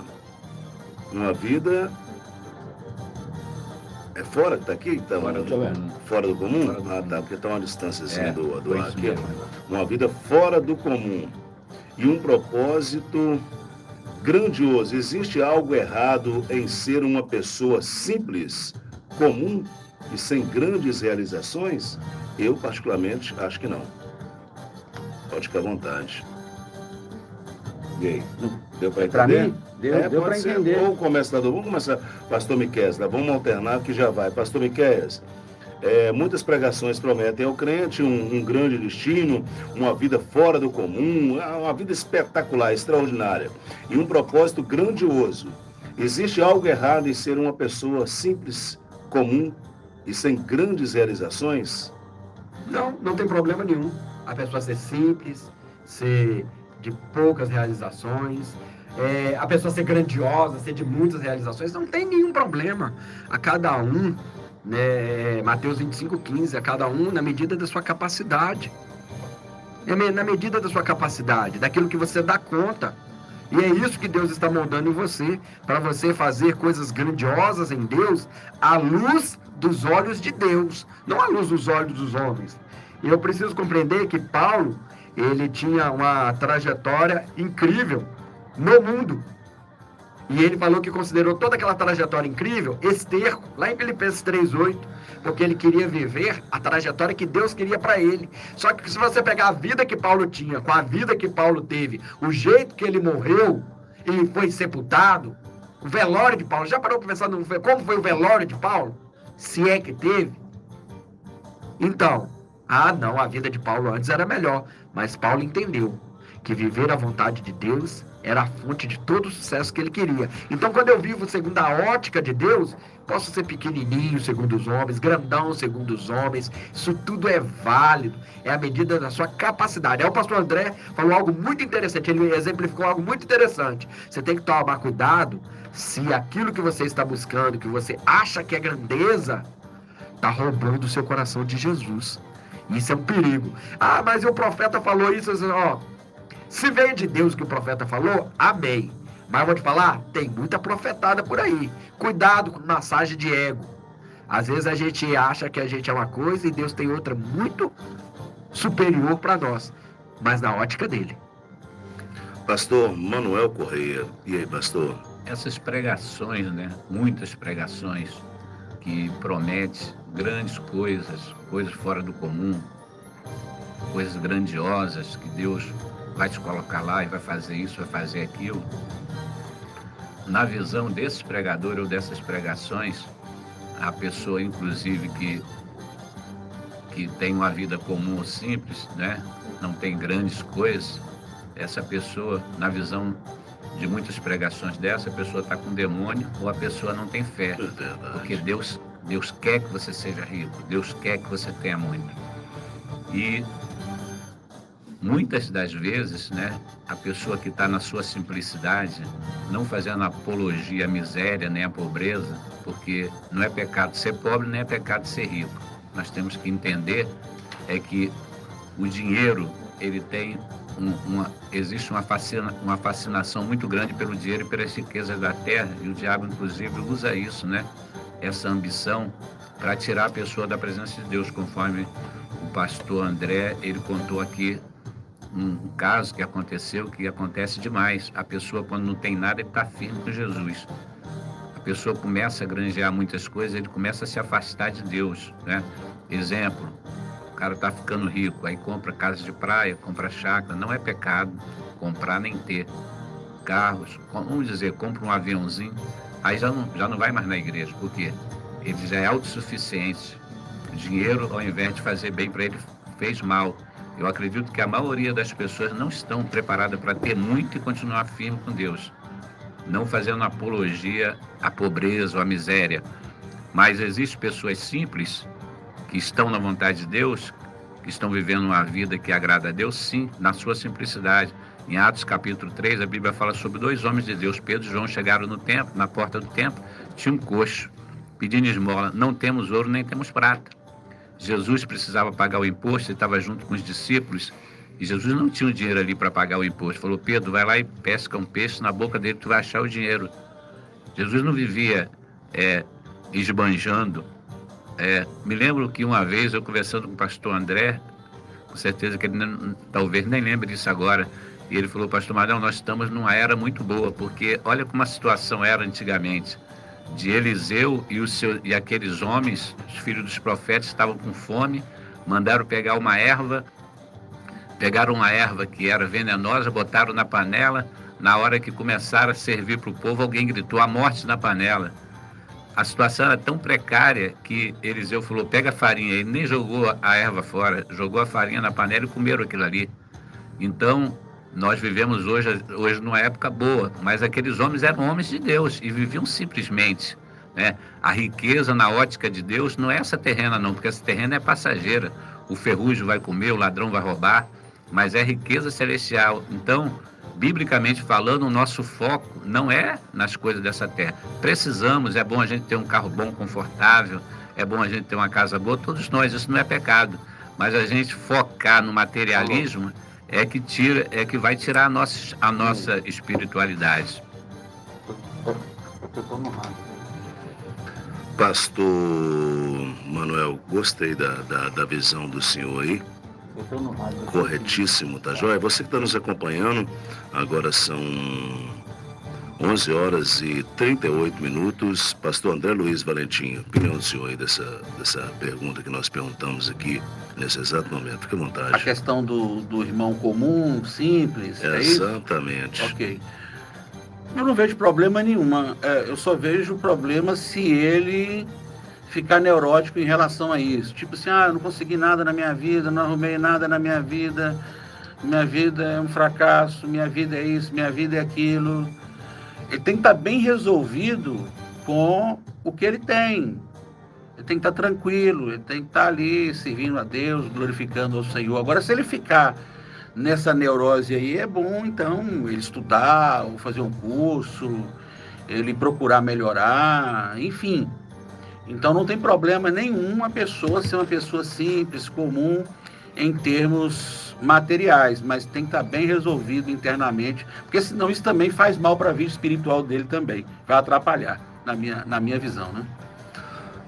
É fora que tá aqui? Tá Fora do comum. Fora do comum? Fora do Ah, comum. tá, porque tá uma distânciazinha do foi ar isso aqui. mesmo. Uma vida fora do comum. E um propósito grandioso. Existe algo errado em ser uma pessoa simples, comum e sem grandes realizações? Eu, particularmente, acho que não. Pode ficar à vontade. E aí? Deu para Pra entender? mim, deu pode para ser. entender. Ou começa, vamos começar, pastor Miqueias, tá? Vamos alternar que já vai. Pastor Miqueias, muitas pregações prometem ao crente um grande destino, uma vida fora do comum, uma vida espetacular, extraordinária e um propósito grandioso. Existe algo errado em ser uma pessoa simples, comum e sem grandes realizações? Não tem problema nenhum. A pessoa ser simples, ser de poucas realizações, a pessoa ser grandiosa, ser de muitas realizações, não tem nenhum problema. A cada um, né, Mateus 25:15, a cada um na medida da sua capacidade. Na medida da sua capacidade, daquilo que você dá conta. E é isso que Deus está moldando em você, para você fazer coisas grandiosas em Deus, à luz dos olhos de Deus, não à luz dos olhos dos homens. E eu preciso compreender que Paulo, ele tinha uma trajetória incrível no mundo. E ele falou que considerou toda aquela trajetória incrível esterco, lá em Filipenses 3:8, porque ele queria viver a trajetória que Deus queria para ele. Só que se você pegar a vida que Paulo tinha, com a vida que Paulo teve, o jeito que ele morreu e foi sepultado, o velório de Paulo, já parou para pensar como foi o velório de Paulo? Se é que teve? Então, não, a vida de Paulo antes era melhor, mas Paulo entendeu que viver a vontade de Deus era a fonte de todo o sucesso que ele queria. Então, quando eu vivo segundo a ótica de Deus, posso ser pequenininho segundo os homens, grandão segundo os homens, isso tudo é válido, é a medida da sua capacidade. Aí o pastor André falou algo muito interessante, ele exemplificou algo muito interessante. Você tem que tomar cuidado se aquilo que você está buscando, que você acha que é grandeza, está roubando o seu coração de Jesus. Isso é um perigo. Mas o profeta falou isso, se veio de Deus o que o profeta falou, amém. Mas eu vou te falar, tem muita profetada por aí. Cuidado com massagem de ego. Às vezes a gente acha que a gente é uma coisa e Deus tem outra muito superior para nós, mas na ótica dele. Pastor Manuel Correia. E aí, pastor? Essas pregações, né? Muitas pregações que prometem grandes coisas, coisas fora do comum, coisas grandiosas que Deus vai te colocar lá e vai fazer isso, vai fazer aquilo. Na visão desses pregadores ou dessas pregações, a pessoa, inclusive, que tem uma vida comum ou simples, né? Não tem grandes coisas, essa pessoa, na visão de muitas pregações dessa, a pessoa está com demônio ou a pessoa não tem fé. Porque Deus quer que você seja rico, Deus quer que você tenha muito. E muitas das vezes, né, a pessoa que está na sua simplicidade, não fazendo apologia à miséria nem à pobreza, porque não é pecado ser pobre, nem é pecado ser rico. Nós temos que entender que o dinheiro, ele tem existe uma fascinação muito grande pelo dinheiro e pelas riquezas da terra, e o diabo, inclusive, usa isso, né, essa ambição, para tirar a pessoa da presença de Deus, conforme o pastor André, ele contou aqui um caso que aconteceu, que acontece demais. A pessoa, quando não tem nada, ele está firme com Jesus. A pessoa começa a granjear muitas coisas, ele começa a se afastar de Deus, né? Exemplo, o cara está ficando rico, aí compra casa de praia, compra chácara. Não é pecado comprar nem ter carros. Vamos dizer, compra um aviãozinho, aí já não vai mais na igreja. Por quê? Ele já é autossuficiente. O dinheiro, ao invés de fazer bem para ele, fez mal. Eu acredito que a maioria das pessoas não estão preparadas para ter muito e continuar firme com Deus. Não fazendo apologia à pobreza ou à miséria. Mas existem pessoas simples que estão na vontade de Deus, que estão vivendo uma vida que agrada a Deus? Sim, na sua simplicidade. Em Atos capítulo 3, a Bíblia fala sobre 2 homens de Deus. Pedro e João chegaram no templo, na porta do templo, tinha um coxo, pedindo esmola. Não temos ouro, nem temos prata. Jesus precisava pagar o imposto, ele estava junto com os discípulos, e Jesus não tinha o dinheiro ali para pagar o imposto. Falou: Pedro, vai lá e pesca um peixe, na boca dele tu vai achar o dinheiro. Jesus não vivia esbanjando. Me lembro que uma vez eu conversando com o pastor André, com certeza que ele talvez nem lembre disso agora, e ele falou: pastor Marão, nós estamos numa era muito boa, porque olha como a situação era antigamente. De Eliseu e aqueles homens, os filhos dos profetas, estavam com fome, mandaram pegar uma erva, pegaram uma erva que era venenosa, botaram na panela. Na hora que começaram a servir para o povo, alguém gritou: a morte na panela. A situação era tão precária que Eliseu falou: pega a farinha. Ele nem jogou a erva fora, jogou a farinha na panela e comeram aquilo ali. Então, nós vivemos hoje numa época boa, mas aqueles homens eram homens de Deus e viviam simplesmente, né? A riqueza na ótica de Deus não é essa terrena não, porque essa terrena é passageira. O ferrugem vai comer, o ladrão vai roubar, mas é riqueza celestial. Então, biblicamente falando, o nosso foco não é nas coisas dessa terra. Precisamos, é bom a gente ter um carro bom, confortável, é bom a gente ter uma casa boa, todos nós, isso não é pecado. Mas a gente focar no materialismo é que vai tirar a nossa espiritualidade. Pastor Manuel, gostei da visão do senhor aí. Corretíssimo, tá joia? Você que está nos acompanhando, agora são 11 horas e 38 minutos. Pastor André Luiz Valentim, opinião do senhor aí dessa pergunta que nós perguntamos aqui nesse exato momento. Fique à vontade. A questão do irmão comum, simples, é isso? Exatamente. Ok. Eu não vejo problema nenhuma. Eu só vejo problema se ele ficar neurótico em relação a isso. Tipo assim, eu não consegui nada na minha vida, não arrumei nada na minha vida é um fracasso, minha vida é isso, minha vida é aquilo. Ele tem que estar bem resolvido com o que ele tem. Ele tem que estar tranquilo, ele tem que estar ali servindo a Deus, glorificando ao Senhor. Agora, se ele ficar nessa neurose aí, é bom, então, ele estudar, ou fazer um curso, ele procurar melhorar, enfim. Então, não tem problema nenhum a pessoa ser uma pessoa simples, comum, em termos materiais, mas tem que estar bem resolvido internamente, porque senão isso também faz mal para a vida espiritual dele também, vai atrapalhar, na minha visão, né?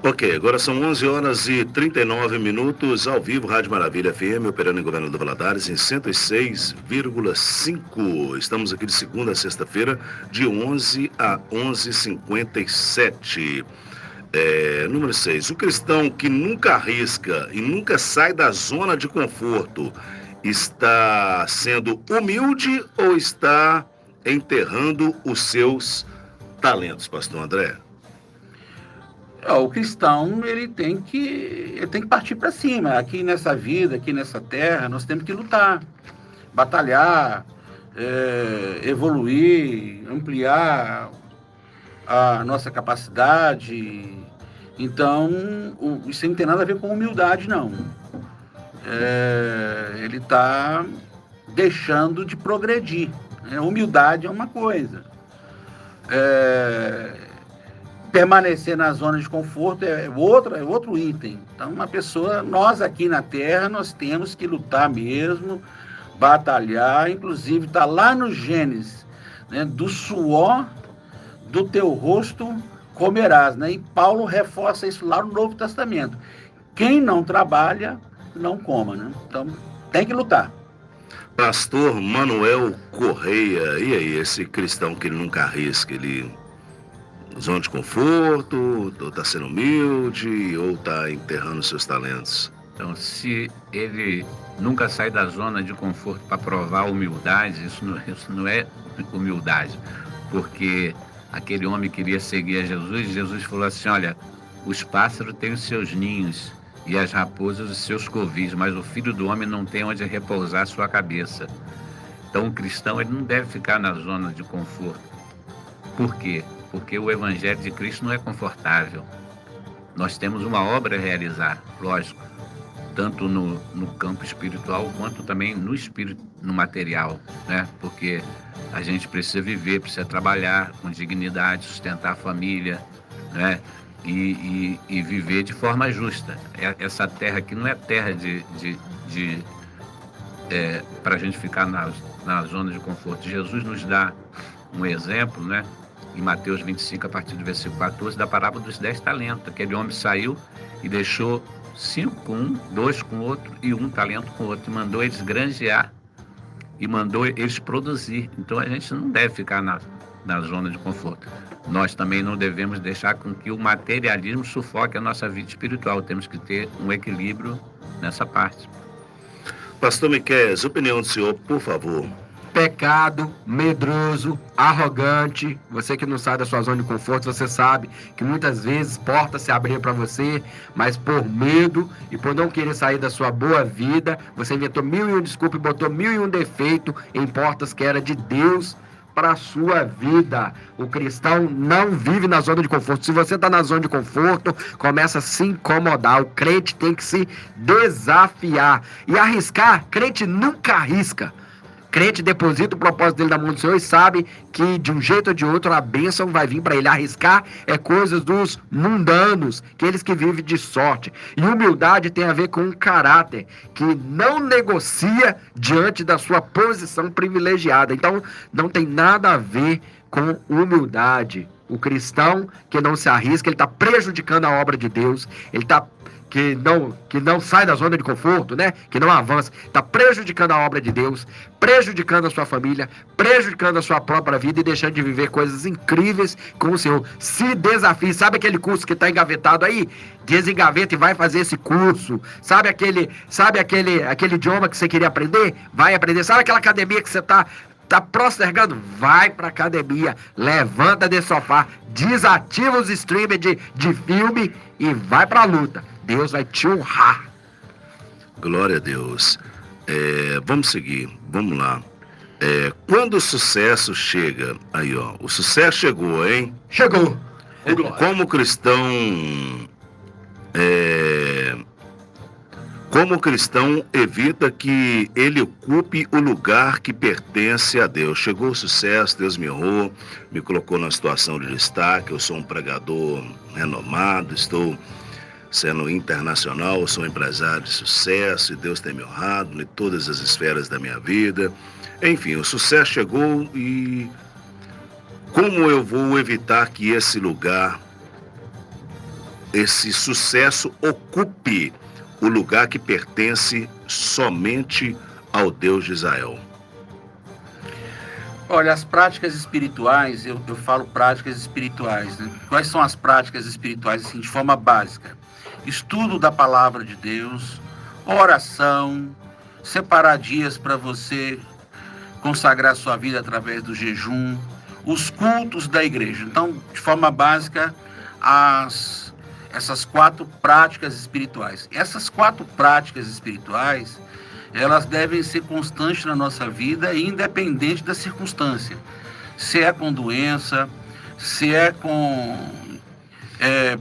Ok, agora são 11 horas e 39 minutos, ao vivo, Rádio Maravilha FM, operando em Governador Valadares, em 106,5. Estamos aqui de segunda a sexta-feira, de 11 a 11h57. Número 6. O cristão que nunca arrisca e nunca sai da zona de conforto está sendo humilde ou está enterrando os seus talentos, pastor André? O cristão, ele tem que partir para cima. Aqui nessa vida, aqui nessa terra, nós temos que lutar, batalhar, evoluir, ampliar a nossa capacidade. Então, isso não tem nada a ver com humildade, não. Ele está deixando de progredir. Humildade é uma coisa. Permanecer na zona de conforto é outro item. Então, nós aqui na Terra, nós temos que lutar mesmo, batalhar, inclusive está lá no Gênesis, né, do suor do teu rosto comerás, né? E Paulo reforça isso lá no Novo Testamento. Quem não trabalha, não coma, né? Então, tem que lutar. Pastor Manuel Correia, e aí, esse cristão que ele nunca arrisca, ele zona de conforto, ou está sendo humilde, ou está enterrando seus talentos? Então, se ele nunca sai da zona de conforto para provar a humildade, isso não é humildade, porque aquele homem queria seguir a Jesus, Jesus falou assim: olha, os pássaros têm os seus ninhos e as raposas os seus covis, mas o Filho do Homem não tem onde repousar a sua cabeça. Então, o cristão, ele não deve ficar na zona de conforto. Por quê? Porque o Evangelho de Cristo não é confortável. Nós temos uma obra a realizar, lógico. tanto no campo espiritual quanto também no espírito, no material, né? Porque a gente precisa viver, precisa trabalhar com dignidade, sustentar a família, né? E viver de forma justa. Essa terra aqui não é terra para a gente ficar na zona de conforto. Jesus nos dá um exemplo, né? Em Mateus 25, a partir do versículo 14, da parábola dos 10 talentos. Aquele homem saiu e deixou 5 com um, 2 com o outro e 1 talento com o outro. E mandou eles granjear e mandou eles produzir. Então a gente não deve ficar na zona de conforto. Nós também não devemos deixar com que o materialismo sufoque a nossa vida espiritual. Temos que ter um equilíbrio nessa parte. Pastor Miqueias, opinião do senhor, por favor. Pecado, medroso, arrogante. Você que não sai da sua zona de conforto, você sabe que muitas vezes portas se abriram para você, mas por medo e por não querer sair da sua boa vida, você inventou 1001 desculpas e botou 1001 defeito em portas que era de Deus para a sua vida. O cristão não vive na zona de conforto. Se você está na zona de conforto, começa a se incomodar. O crente tem que se desafiar e arriscar. Crente nunca arrisca. Crente deposita o propósito dele na mão do Senhor e sabe que de um jeito ou de outro a bênção vai vir para ele. Arriscar é coisas dos mundanos, aqueles que vivem de sorte. E humildade tem a ver com um caráter que não negocia diante da sua posição privilegiada. Então não tem nada a ver com humildade. O cristão que não se arrisca, ele está prejudicando a obra de Deus, ele está que não sai da zona de conforto, né? Que não avança, está prejudicando a obra de Deus, prejudicando a sua família, prejudicando a sua própria vida e deixando de viver coisas incríveis com o Senhor. Se desafie, sabe aquele curso que está engavetado aí? Desengaveta e vai fazer esse curso. Sabe aquele idioma que você queria aprender? Vai aprender. Sabe aquela academia que você está postergando? Vai pra academia, levanta desse sofá, desativa os streamers de filme e vai pra luta. Deus vai te honrar. Glória a Deus. Vamos seguir, vamos lá. Quando o sucesso chega, aí ó, o sucesso chegou, hein? Chegou. Como cristão evita que ele ocupe o lugar que pertence a Deus. Chegou o sucesso, Deus me honrou, me colocou numa situação de destaque, eu sou um pregador renomado, estou sendo internacional, eu sou um empresário de sucesso e Deus tem me honrado em todas as esferas da minha vida. Enfim, o sucesso chegou e como eu vou evitar que esse lugar, esse sucesso ocupe o lugar que pertence somente ao Deus de Israel? Olha, as práticas espirituais, eu falo práticas espirituais, né? Quais são as práticas espirituais, assim, de forma básica? Estudo da palavra de Deus, oração, separar dias para você consagrar sua vida através do jejum, os cultos da igreja. Então, de forma básica, essas 4 práticas espirituais. Essas 4 práticas espirituais, elas devem ser constantes na nossa vida, independente da circunstância. Se é com doença, se é com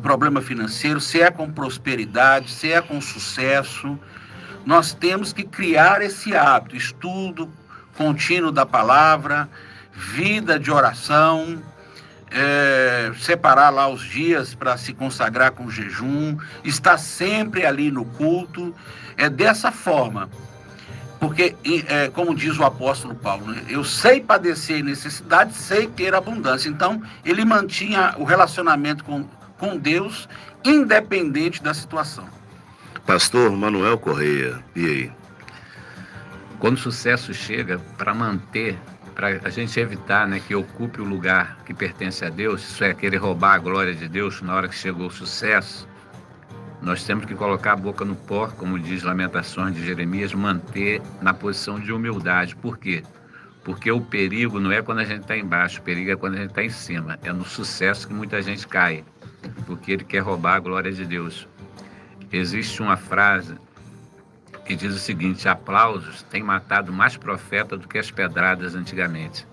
problema financeiro, se é com prosperidade, se é com sucesso. Nós temos que criar esse hábito, estudo contínuo da palavra, vida de oração, separar lá os dias para se consagrar com jejum, estar sempre ali no culto. É dessa forma, porque, como diz o apóstolo Paulo, né, eu sei padecer necessidade, sei ter abundância. Então, ele mantinha o relacionamento com Deus, independente da situação. Pastor Manuel Correia, e aí? Quando o sucesso chega, para a gente evitar, né, que ocupe o lugar que pertence a Deus, isso é querer roubar a glória de Deus na hora que chegou o sucesso, nós temos que colocar a boca no pó, como diz Lamentações de Jeremias, manter na posição de humildade. Por quê? Porque o perigo não é quando a gente está embaixo, o perigo é quando a gente está em cima. É no sucesso que muita gente cai, porque ele quer roubar a glória de Deus. Existe uma frase que diz o seguinte: aplausos têm matado mais profeta do que as pedradas antigamente.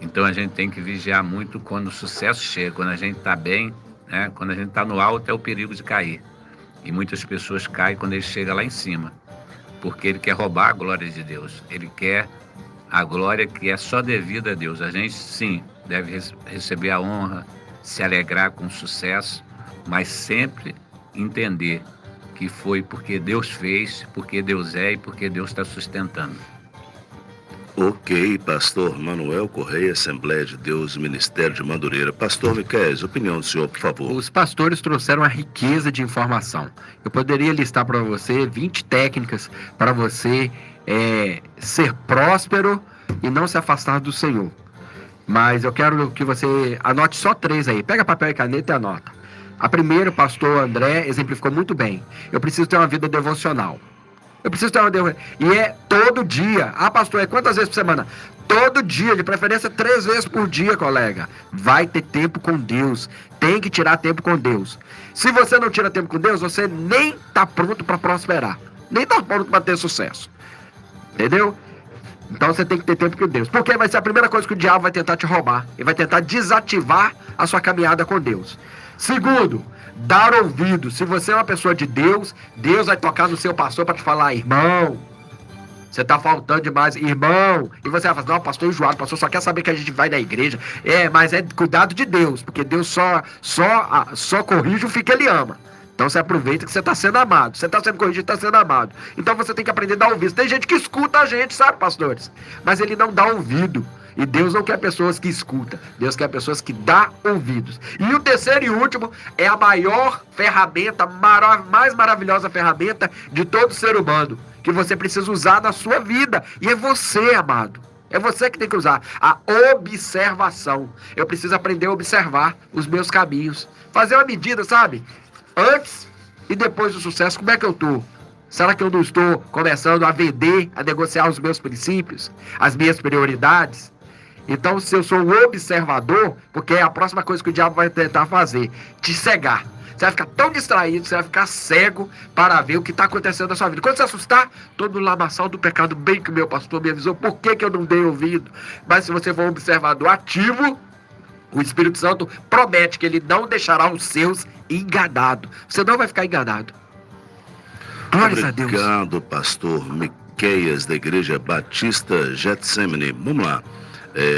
Então a gente tem que vigiar muito quando o sucesso chega, quando a gente está bem, né? Quando a gente está no alto é o perigo de cair. E muitas pessoas caem quando ele chega lá em cima, porque ele quer roubar a glória de Deus. Ele quer a glória que é só devida a Deus. A gente, sim, deve receber a honra, se alegrar com o sucesso, mas sempre entender que foi porque Deus fez, porque Deus é e porque Deus está sustentando. Ok, pastor Manuel Correia, Assembleia de Deus, Ministério de Madureira. Pastor Miqueias, opinião do senhor, por favor. Os pastores trouxeram uma riqueza de informação. Eu poderia listar para você 20 técnicas para você ser próspero e não se afastar do Senhor. Mas eu quero que você anote só 3 aí. Pega papel e caneta e anota. A primeira, o pastor André exemplificou muito bem. Eu preciso ter uma vida devocional. Eu preciso ter uma devocional. E é todo dia. Ah, pastor, é quantas vezes por semana? Todo dia, de preferência 3 vezes por dia, colega. Vai ter tempo com Deus. Tem que tirar tempo com Deus. Se você não tira tempo com Deus, você nem está pronto para prosperar. Nem está pronto para ter sucesso. Entendeu? Então você tem que ter tempo com Deus. Porque vai ser a primeira coisa que o diabo vai tentar te roubar. Ele vai tentar desativar a sua caminhada com Deus. Segundo, dar ouvido. Se você é uma pessoa de Deus, Deus vai tocar no seu pastor para te falar: irmão, você está faltando demais, irmão. E você vai falar: não, pastor enjoado, pastor só quer saber que a gente vai na igreja. Mas é cuidado de Deus, porque Deus só corrige o que ele ama. Então você aproveita que você está sendo amado. Você está sendo corrigido, está sendo amado. Então você tem que aprender a dar ouvido. Tem gente que escuta a gente, sabe, pastores? Mas ele não dá ouvido. E Deus não quer pessoas que escutam. Deus quer pessoas que dão ouvidos. E o terceiro e último é a maior ferramenta, mais maravilhosa ferramenta de todo ser humano, que você precisa usar na sua vida. E é você, amado. É você que tem que usar. A observação. Eu preciso aprender a observar os meus caminhos. Fazer uma medida, sabe? Antes e depois do sucesso, como é que eu estou? Será que eu não estou começando a vender, a negociar os meus princípios, as minhas prioridades? Então, se eu sou um observador, porque é a próxima coisa que o diabo vai tentar fazer, te cegar. Você vai ficar tão distraído, você vai ficar cego para ver o que está acontecendo na sua vida. Quando você assustar, todo lamaçal do pecado, bem que o meu pastor me avisou, por que eu não dei ouvido? Mas se você for um observador ativo, o Espírito Santo promete que ele não deixará os seus enganados. Você não vai ficar enganado. Glórias a Deus. Obrigado, pastor Miqueias, da Igreja Batista Getsemane. Vamos lá.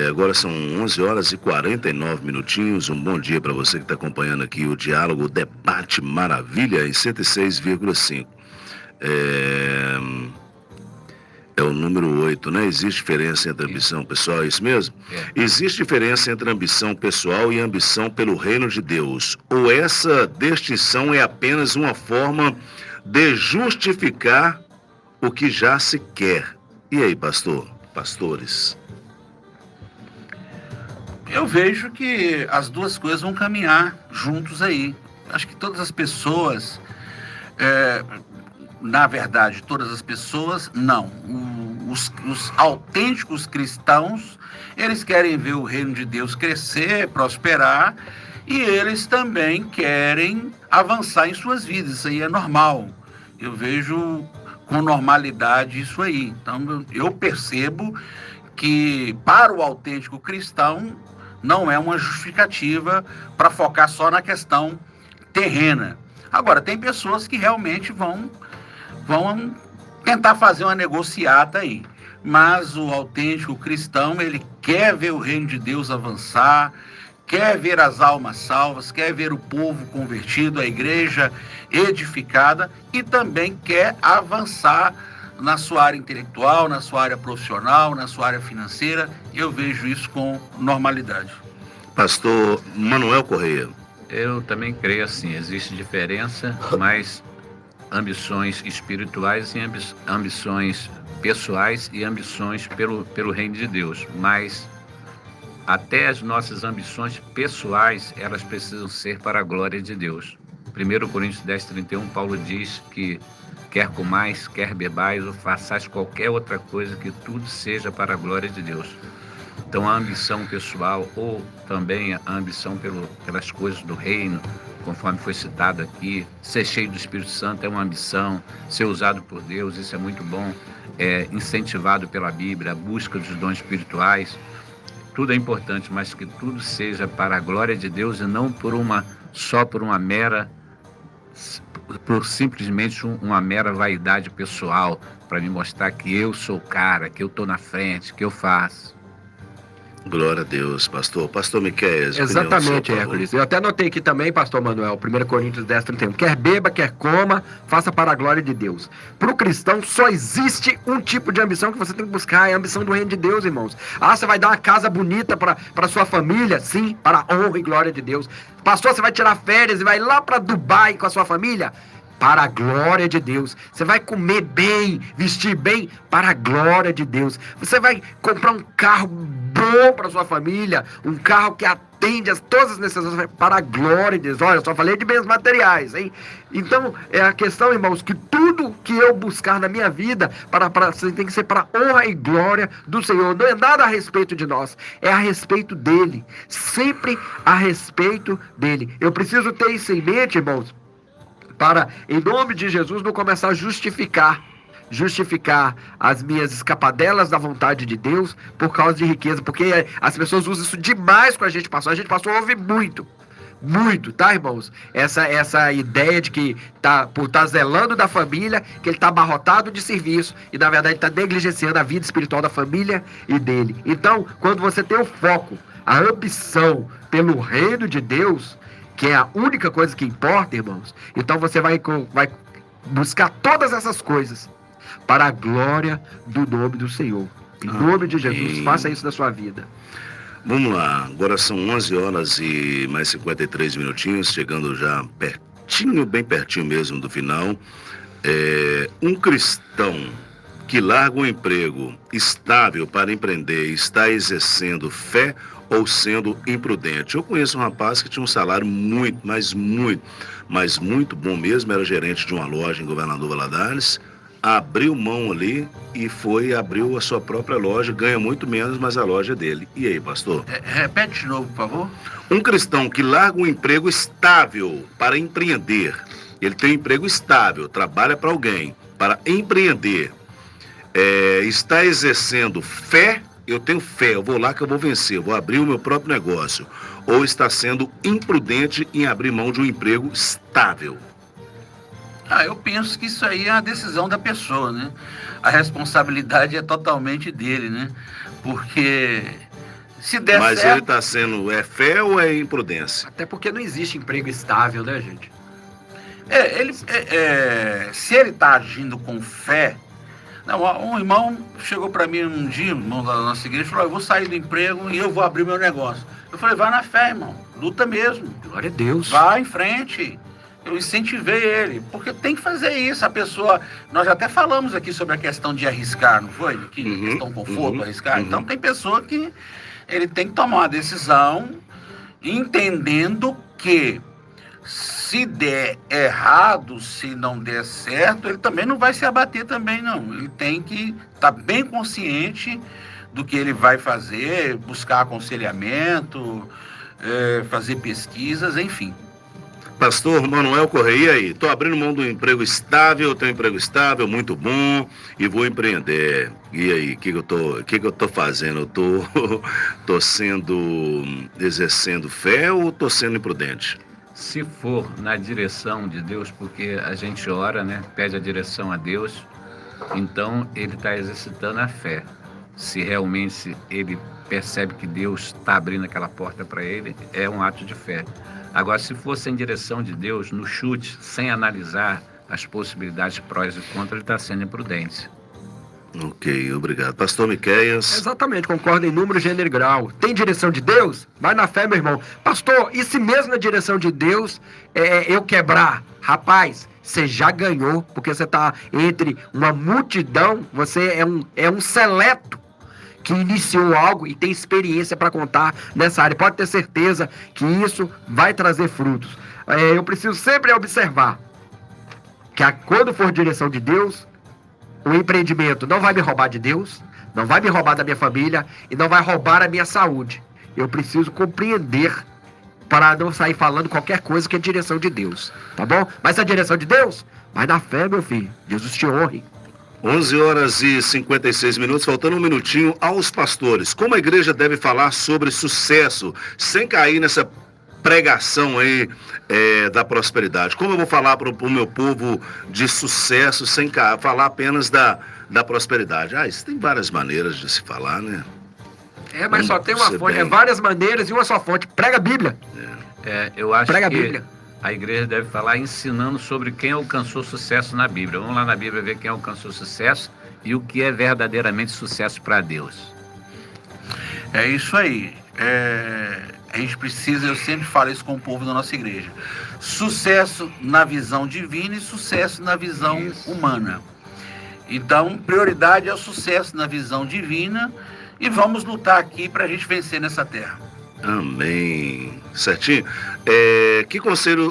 Agora são 11 horas e 49 minutinhos. Um bom dia para você que está acompanhando aqui o Diálogo, o Debate Maravilha em 106,5. É o número 8, né? Existe diferença entre ambição pessoal, é isso mesmo? Existe diferença entre ambição pessoal e ambição pelo reino de Deus? Ou essa distinção é apenas uma forma de justificar o que já se quer? E aí, pastor? Pastores? Eu vejo que as duas coisas vão caminhar juntos aí. Acho que todas as pessoas, na verdade, todas as pessoas, não. Os autênticos cristãos, eles querem ver o reino de Deus crescer, prosperar, e eles também querem avançar em suas vidas. Isso aí é normal. Eu vejo com normalidade isso aí. Então, eu percebo que para o autêntico cristão não é uma justificativa para focar só na questão terrena. Agora, tem pessoas que realmente vão tentar fazer uma negociata aí. Mas o autêntico cristão, ele quer ver o reino de Deus avançar, quer ver as almas salvas, quer ver o povo convertido, a igreja edificada, e também quer avançar na sua área intelectual, na sua área profissional, na sua área financeira. Eu vejo isso com normalidade. Pastor Manuel Correia. Eu também creio assim, existe diferença, mas ambições espirituais e ambições pessoais e ambições pelo reino de Deus. Mas até as nossas ambições pessoais, elas precisam ser para a glória de Deus. 1 Coríntios 10:31, Paulo diz que quer comais, quer bebais ou façais qualquer outra coisa, que tudo seja para a glória de Deus. Então a ambição pessoal ou também a ambição pelas coisas do reino, conforme foi citado aqui, ser cheio do Espírito Santo é uma ambição, ser usado por Deus, isso é muito bom, é incentivado pela Bíblia, a busca dos dons espirituais, tudo é importante, mas que tudo seja para a glória de Deus e não só por uma mera por simplesmente uma mera vaidade pessoal, para me mostrar que eu sou o cara, que eu estou na frente, que eu faço. Glória a Deus, pastor. Pastor Miqueias. Exatamente, Hércules. Eu até notei aqui também, pastor Manuel, 1 Coríntios 10:31. Quer beba, quer coma, faça para a glória de Deus. Para o cristão, só existe um tipo de ambição que você tem que buscar, é a ambição do reino de Deus, irmãos. Ah, você vai dar uma casa bonita para sua família? Sim, para a honra e glória de Deus. Pastor, você vai tirar férias e vai lá para Dubai com a sua família? Para a glória de Deus. Você vai comer bem, vestir bem, para a glória de Deus. Você vai comprar um carro bom para sua família, um carro que atende a todas as necessidades, para a glória de Deus. Olha, eu só falei de bens materiais, hein? Então, é a questão, irmãos, que tudo que eu buscar na minha vida tem que ser para a honra e glória do Senhor. Não é nada a respeito de nós, é a respeito dele. Sempre a respeito dele. Eu preciso ter isso em mente, irmãos, para, em nome de Jesus, não começar a justificar as minhas escapadelas da vontade de Deus por causa de riqueza, porque as pessoas usam isso demais com a gente, pastor. A gente, pastor, ouve muito, tá, irmãos? Essa ideia de que por estar zelando da família, que ele está abarrotado de serviço e, na verdade, está negligenciando a vida espiritual da família e dele. Então, quando você tem o foco, a ambição pelo reino de Deus, que é a única coisa que importa, irmãos, então você vai buscar todas essas coisas para a glória do nome do Senhor. Em nome de Jesus, faça isso na sua vida. Vamos lá, agora são 11 horas e mais 53 minutinhos, chegando já pertinho, bem pertinho mesmo do final. Um cristão que larga um emprego estável para empreender está exercendo fé ou sendo imprudente? Eu conheço um rapaz que tinha um salário muito bom mesmo, era gerente de uma loja em Governador Valadares, abriu mão ali e abriu a sua própria loja, ganha muito menos, mas a loja é dele. E aí, pastor? Repete de novo, por favor. Um cristão que larga um emprego estável para empreender, ele tem um emprego estável, trabalha para alguém, para empreender, está exercendo fé. Eu tenho fé, eu vou lá que eu vou vencer, eu vou abrir o meu próprio negócio. Ou está sendo imprudente em abrir mão de um emprego estável? Eu penso que isso aí é a decisão da pessoa, né? A responsabilidade é totalmente dele, né? Porque se der Mas certo... ele está sendo, fé ou é imprudência? Até porque não existe emprego estável, né, gente? Se ele está agindo com fé... Não, um irmão chegou para mim um dia, um irmão da nossa igreja, e falou: eu vou sair do emprego e eu vou abrir meu negócio. Eu falei: vai na fé, irmão, luta mesmo. Glória a Deus. Vai em frente. Eu incentivei ele, porque tem que fazer isso. A pessoa, nós já até falamos aqui sobre a questão de arriscar, não foi? Questão conforto, arriscar. Então tem pessoa que ele tem que tomar uma decisão entendendo que se der errado, se não der certo, ele também não vai se abater também, não. Ele tem que estar bem consciente do que ele vai fazer, buscar aconselhamento, fazer pesquisas, enfim. Pastor Manuel Correia aí, estou abrindo mão do emprego estável, tenho um emprego estável, muito bom, e vou empreender. E aí, o que eu tô fazendo? Eu tô exercendo fé ou tô sendo imprudente? Se for na direção de Deus, porque a gente ora, né? Pede a direção a Deus, então ele está exercitando a fé. Se realmente ele percebe que Deus está abrindo aquela porta para ele, é um ato de fé. Agora, se for sem direção de Deus, no chute, sem analisar as possibilidades prós e contras, ele está sendo imprudente. Ok, obrigado. Pastor Miqueias. Exatamente, concordo em número, gênero e grau. Tem direção de Deus? Vai na fé, meu irmão. Pastor, e se mesmo na direção de Deus eu quebrar? Rapaz, você já ganhou, porque você está entre uma multidão, você é um seleto que iniciou algo e tem experiência para contar nessa área. Pode ter certeza que isso vai trazer frutos. Eu preciso sempre observar que quando for direção de Deus, o empreendimento não vai me roubar de Deus, não vai me roubar da minha família e não vai roubar a minha saúde. Eu preciso compreender para não sair falando qualquer coisa que é direção de Deus, tá bom? Mas a direção de Deus, vai na fé, meu filho. Jesus te honre. 11 horas e 56 minutos, faltando um minutinho aos pastores. Como a igreja deve falar sobre sucesso sem cair nessa pregação aí da prosperidade. Como eu vou falar para o meu povo de sucesso sem falar apenas da prosperidade? Isso tem várias maneiras de se falar, né? Mas só tem uma fonte, várias maneiras e uma só fonte. Prega a Bíblia. Eu acho Prega a que Bíblia. a igreja deve falar ensinando sobre quem alcançou sucesso na Bíblia. Vamos lá na Bíblia ver quem alcançou sucesso e o que é verdadeiramente sucesso para Deus. É isso aí. A gente precisa, eu sempre falo isso com o povo da nossa igreja. Sucesso na visão divina e sucesso na visão humana. Então, prioridade é o sucesso na visão divina e vamos lutar aqui para a gente vencer nessa terra. Amém. Certinho. Que conselho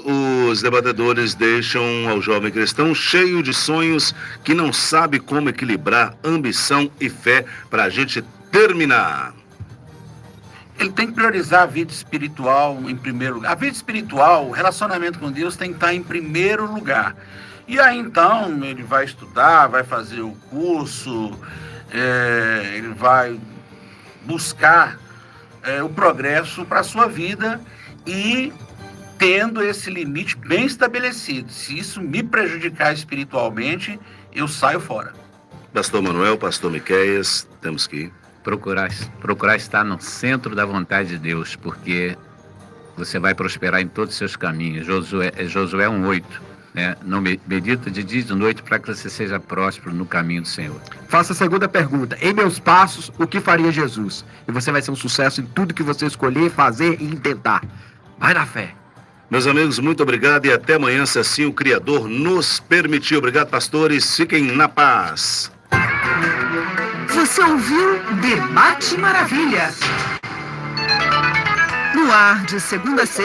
os debatedores deixam ao jovem cristão cheio de sonhos que não sabe como equilibrar ambição e fé para a gente terminar? Ele tem que priorizar a vida espiritual em primeiro lugar. A vida espiritual, o relacionamento com Deus tem que estar em primeiro lugar. E aí então ele vai estudar, vai fazer o curso, ele vai buscar o progresso para a sua vida e tendo esse limite bem estabelecido. Se isso me prejudicar espiritualmente, eu saio fora. Pastor Manuel, Pastor Miqueias, temos que ir. Procurar estar no centro da vontade de Deus, porque você vai prosperar em todos os seus caminhos. Josué 1:8, né? Não medita de dia e de noite para que você seja próspero no caminho do Senhor. Faça a segunda pergunta. Em meus passos, o que faria Jesus? E você vai ser um sucesso em tudo que você escolher, fazer e intentar. Vai na fé. Meus amigos, muito obrigado e até amanhã, se assim o Criador nos permitir. Obrigado, pastores. Fiquem na paz. Você ouviu Debate Maravilha. No ar de segunda a sexta.